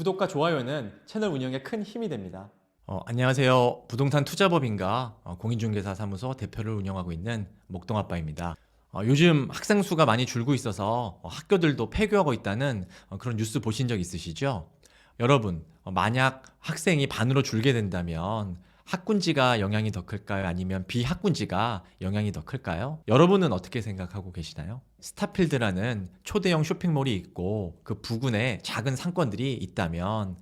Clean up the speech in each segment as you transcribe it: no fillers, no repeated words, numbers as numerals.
구독과 좋아요는 채널 운영에 큰 힘이 됩니다. 안녕하세요. 부동산 투자법인가 공인중개사 사무소 대표를 운영하고 있는 목동아빠입니다. 요즘 학생 수가 많이 줄고 있어서 학교들도 폐교하고 있다는 그런 뉴스 보신 적 있으시죠? 여러분, 만약 학생이 반으로 줄게 된다면 학군지가 영향이 더 클까요? 아니면 비학군지가 영향이 더 클까요? 여러분은 어떻게 생각하고 계시나요? 스타필드라는 초대형 쇼핑몰이 있고 그 부근에 작은 상권들이 있다면,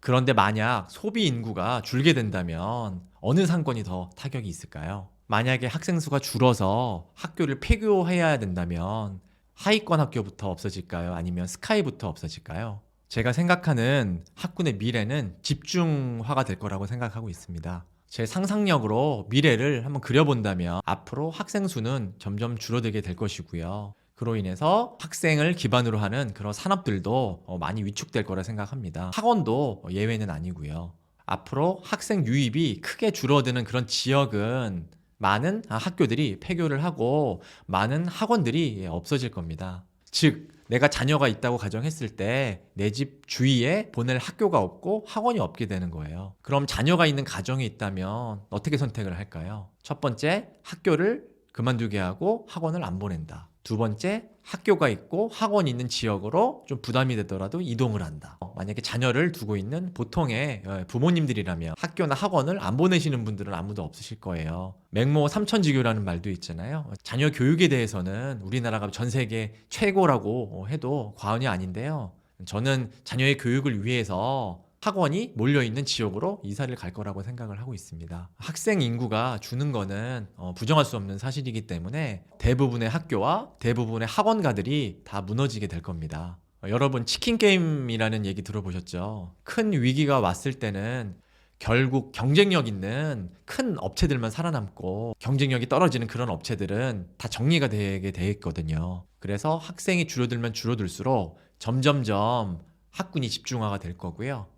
그런데 만약 소비 인구가 줄게 된다면 어느 상권이 더 타격이 있을까요? 만약에 학생 수가 줄어서 학교를 폐교해야 된다면 하위권 학교부터 없어질까요? 아니면 스카이부터 없어질까요? 제가 생각하는 학군의 미래는 집중화가 될 거라고 생각하고 있습니다. 제 상상력으로 미래를 한번 그려본다면 앞으로 학생 수는 점점 줄어들게 될 것이고요. 그로 인해서 학생을 기반으로 하는 그런 산업들도 많이 위축될 거라 생각합니다. 학원도 예외는 아니고요. 앞으로 학생 유입이 크게 줄어드는 그런 지역은 많은 학교들이 폐교를 하고 많은 학원들이 없어질 겁니다. 즉, 내가 자녀가 있다고 가정했을 때 내 집 주위에 보낼 학교가 없고 학원이 없게 되는 거예요. 그럼 자녀가 있는 가정이 있다면 어떻게 선택을 할까요? 첫 번째, 학교를 그만두게 하고 학원을 안 보낸다. 두 번째, 학교가 있고 학원이 있는 지역으로 좀 부담이 되더라도 이동을 한다. 만약에 자녀를 두고 있는 보통의 부모님들이라면 학교나 학원을 안 보내시는 분들은 아무도 없으실 거예요. 맹모 삼천지교라는 말도 있잖아요. 자녀 교육에 대해서는 우리나라가 전 세계 최고라고 해도 과언이 아닌데요. 저는 자녀의 교육을 위해서 학원이 몰려있는 지역으로 이사를 갈 거라고 생각을 하고 있습니다. 학생 인구가 주는 거는 부정할 수 없는 사실이기 때문에 대부분의 학교와 대부분의 학원가들이 다 무너지게 될 겁니다. 여러분, 치킨 게임이라는 얘기 들어보셨죠? 큰 위기가 왔을 때는 결국 경쟁력 있는 큰 업체들만 살아남고 경쟁력이 떨어지는 그런 업체들은 다 정리가 되게 돼 있거든요. 그래서 학생이 줄어들면 줄어들수록 점점점 학군이 집중화가 될 거고요.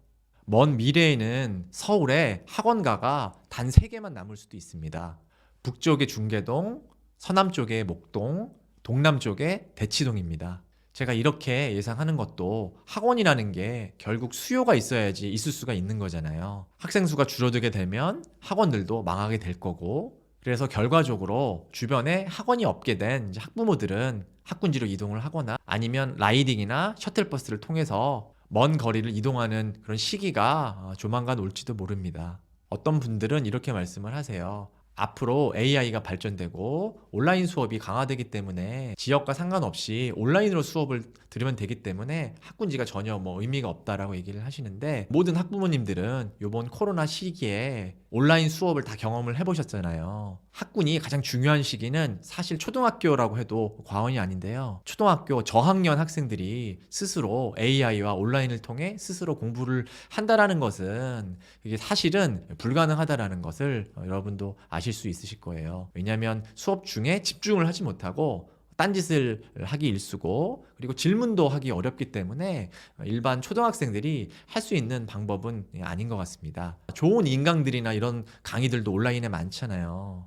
먼 미래에는 서울에 학원가가 단 3개만 남을 수도 있습니다. 북쪽에 중계동, 서남쪽에 목동, 동남쪽에 대치동입니다. 제가 이렇게 예상하는 것도 학원이라는 게 결국 수요가 있어야지 있을 수가 있는 거잖아요. 학생 수가 줄어들게 되면 학원들도 망하게 될 거고, 그래서 결과적으로 주변에 학원이 없게 된 이제 학부모들은 학군지로 이동을 하거나 아니면 라이딩이나 셔틀버스를 통해서 먼 거리를 이동하는 그런 시기가 조만간 올지도 모릅니다. 어떤 분들은 이렇게 말씀을 하세요. 앞으로 AI가 발전되고 온라인 수업이 강화되기 때문에 지역과 상관없이 온라인으로 수업을 들으면 되기 때문에 학군지가 전혀 의미가 없다라고 얘기를 하시는데, 모든 학부모님들은 이번 코로나 시기에 온라인 수업을 다 경험을 해보셨잖아요. 학군이 가장 중요한 시기는 사실 초등학교라고 해도 과언이 아닌데요. 초등학교 저학년 학생들이 스스로 AI와 온라인을 통해 스스로 공부를 한다라는 것은 이게 사실은 불가능하다라는 것을 여러분도 아실 수 있으실 거예요. 왜냐하면 수업 중에 집중을 하지 못하고 딴짓을 하기 일쑤고, 그리고 질문도 하기 어렵기 때문에 일반 초등학생들이 할 수 있는 방법은 아닌 것 같습니다. 좋은 인강들이나 이런 강의들도 온라인에 많잖아요.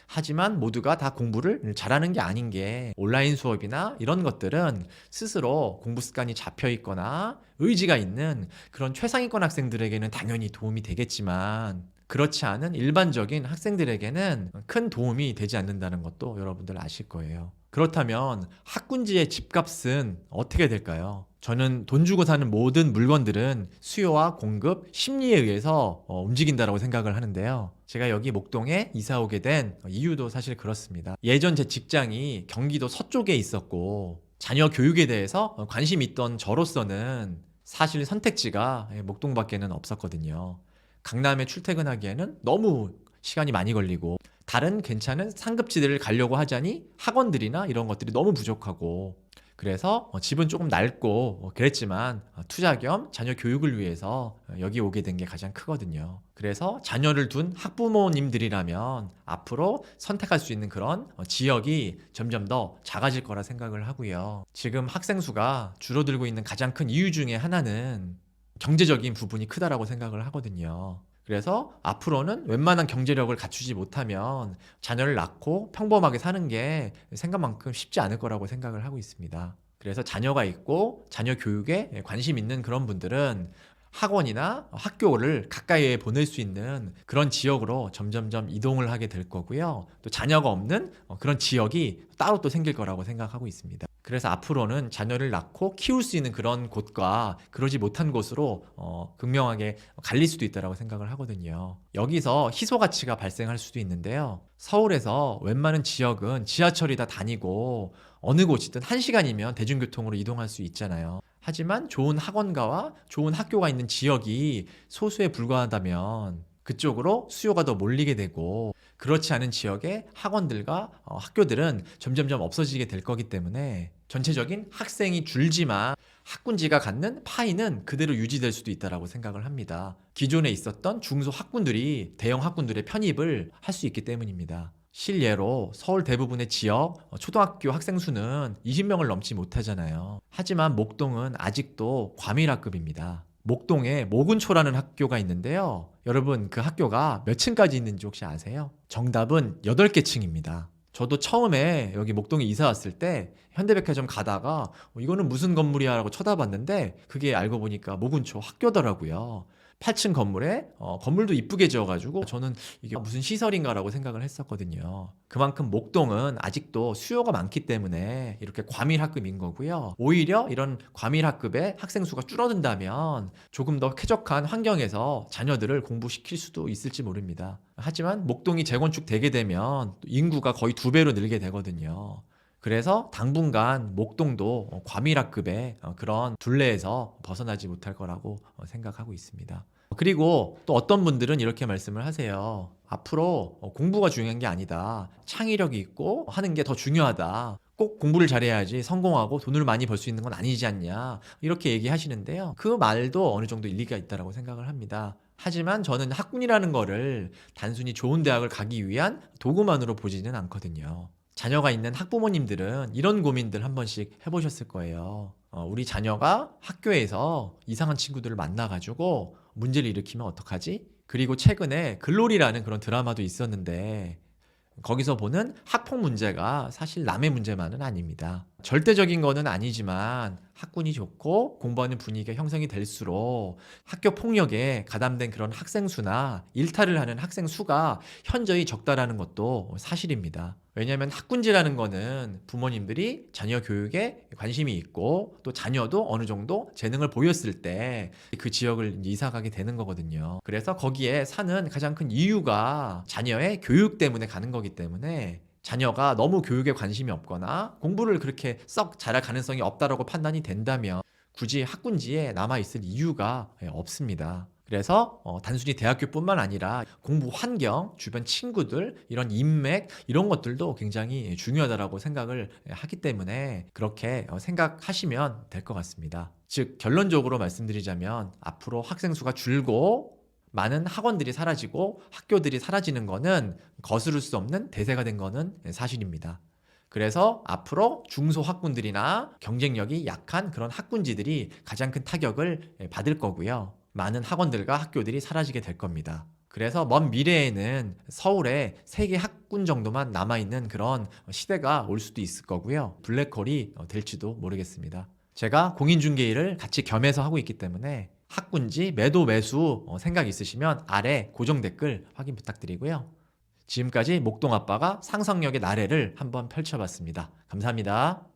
하지만 모두가 다 공부를 잘하는 게 아닌 게, 온라인 수업이나 이런 것들은 스스로 공부 습관이 잡혀 있거나 의지가 있는 그런 최상위권 학생들에게는 당연히 도움이 되겠지만, 그렇지 않은 일반적인 학생들에게는 큰 도움이 되지 않는다는 것도 여러분들 아실 거예요. 그렇다면 학군지의 집값은 어떻게 될까요? 저는 돈 주고 사는 모든 물건들은 수요와 공급, 심리에 의해서 움직인다고 생각을 하는데요. 제가 여기 목동에 이사 오게 된 이유도 사실 그렇습니다. 예전 제 직장이 경기도 서쪽에 있었고 자녀 교육에 대해서 관심이 있던 저로서는 사실 선택지가 목동밖에는 없었거든요. 강남에 출퇴근하기에는 너무 시간이 많이 걸리고, 다른 괜찮은 상급지대를 가려고 하자니 학원들이나 이런 것들이 너무 부족하고, 그래서 집은 조금 낡고 그랬지만 투자 겸 자녀 교육을 위해서 여기 오게 된 게 가장 크거든요. 그래서 자녀를 둔 학부모님들이라면 앞으로 선택할 수 있는 그런 지역이 점점 더 작아질 거라 생각을 하고요. 지금 학생 수가 줄어들고 있는 가장 큰 이유 중에 하나는 경제적인 부분이 크다라고 생각을 하거든요. 그래서 앞으로는 웬만한 경제력을 갖추지 못하면 자녀를 낳고 평범하게 사는 게 생각만큼 쉽지 않을 거라고 생각을 하고 있습니다. 그래서 자녀가 있고 자녀 교육에 관심 있는 그런 분들은 학원이나 학교를 가까이에 보낼 수 있는 그런 지역으로 점점점 이동을 하게 될 거고요. 또 자녀가 없는 그런 지역이 따로 또 생길 거라고 생각하고 있습니다. 그래서 앞으로는 자녀를 낳고 키울 수 있는 그런 곳과 그러지 못한 곳으로 극명하게 갈릴 수도 있다고 생각을 하거든요. 여기서 희소 가치가 발생할 수도 있는데요. 서울에서 웬만한 지역은 지하철이 다 다니고 어느 곳이든 1시간이면 대중교통으로 이동할 수 있잖아요. 하지만 좋은 학원가와 좋은 학교가 있는 지역이 소수에 불과하다면 그쪽으로 수요가 더 몰리게 되고, 그렇지 않은 지역의 학원들과 학교들은 점점점 없어지게 될 거기 때문에 전체적인 학생이 줄지만 학군지가 갖는 파이는 그대로 유지될 수도 있다고 생각을 합니다. 기존에 있었던 중소 학군들이 대형 학군들의 편입을 할 수 있기 때문입니다. 실예로 서울 대부분의 지역 초등학교 학생 수는 20명을 넘지 못하잖아요. 하지만 목동은 아직도 과밀학급입니다. 목동에 모근초라는 학교가 있는데요. 여러분, 그 학교가 몇 층까지 있는지 혹시 아세요? 정답은 8개 층입니다. 저도 처음에 여기 목동에 이사 왔을 때 현대백화점 가다가 이거는 무슨 건물이야 라고 쳐다봤는데 그게 알고 보니까 모근초 학교더라고요. 8층 건물에 건물도 이쁘게 지어가지고 저는 이게 무슨 시설인가라고 생각을 했었거든요. 그만큼 목동은 아직도 수요가 많기 때문에 이렇게 과밀학급인 거고요. 오히려 이런 과밀학급의 학생 수가 줄어든다면 조금 더 쾌적한 환경에서 자녀들을 공부시킬 수도 있을지 모릅니다. 하지만 목동이 재건축되게 되면 인구가 거의 2배로 늘게 되거든요. 그래서 당분간 목동도 과밀학급의 그런 둘레에서 벗어나지 못할 거라고 생각하고 있습니다. 그리고 또 어떤 분들은 이렇게 말씀을 하세요. 앞으로 공부가 중요한 게 아니다. 창의력이 있고 하는 게 더 중요하다. 꼭 공부를 잘해야지 성공하고 돈을 많이 벌 수 있는 건 아니지 않냐. 이렇게 얘기하시는데요. 그 말도 어느 정도 일리가 있다고 생각을 합니다. 하지만 저는 학군이라는 거를 단순히 좋은 대학을 가기 위한 도구만으로 보지는 않거든요. 자녀가 있는 학부모님들은 이런 고민들 한 번씩 해보셨을 거예요. 우리 자녀가 학교에서 이상한 친구들을 만나가지고 문제를 일으키면 어떡하지? 그리고 최근에 글로리라는 그런 드라마도 있었는데 거기서 보는 학폭 문제가 사실 남의 문제만은 아닙니다. 절대적인 거는 아니지만 학군이 좋고 공부하는 분위기가 형성이 될수록 학교 폭력에 가담된 그런 학생 수나 일탈을 하는 학생 수가 현저히 적다라는 것도 사실입니다. 왜냐하면 학군지라는 거는 부모님들이 자녀 교육에 관심이 있고 또 자녀도 어느 정도 재능을 보였을 때 그 지역을 이사 가게 되는 거거든요. 그래서 거기에 사는 가장 큰 이유가 자녀의 교육 때문에 가는 거기 때문에 자녀가 너무 교육에 관심이 없거나 공부를 그렇게 썩 잘할 가능성이 없다라고 판단이 된다면 굳이 학군지에 남아있을 이유가 없습니다. 그래서 단순히 대학교뿐만 아니라 공부 환경, 주변 친구들, 이런 인맥 이런 것들도 굉장히 중요하다고 생각을 하기 때문에 그렇게 생각하시면 될 것 같습니다. 즉 결론적으로 말씀드리자면 앞으로 학생 수가 줄고 많은 학원들이 사라지고 학교들이 사라지는 거는 거스를 수 없는 대세가 된 거는 사실입니다. 그래서 앞으로 중소학군들이나 경쟁력이 약한 그런 학군지들이 가장 큰 타격을 받을 거고요. 많은 학원들과 학교들이 사라지게 될 겁니다. 그래서 먼 미래에는 서울에 3개 학군 정도만 남아있는 그런 시대가 올 수도 있을 거고요. 블랙홀이 될지도 모르겠습니다. 제가 공인중개 일을 같이 겸해서 하고 있기 때문에 학군지 매도 매수 생각 있으시면 아래 고정 댓글 확인 부탁드리고요. 지금까지 목동아빠가 상상력의 나래를 한번 펼쳐봤습니다. 감사합니다.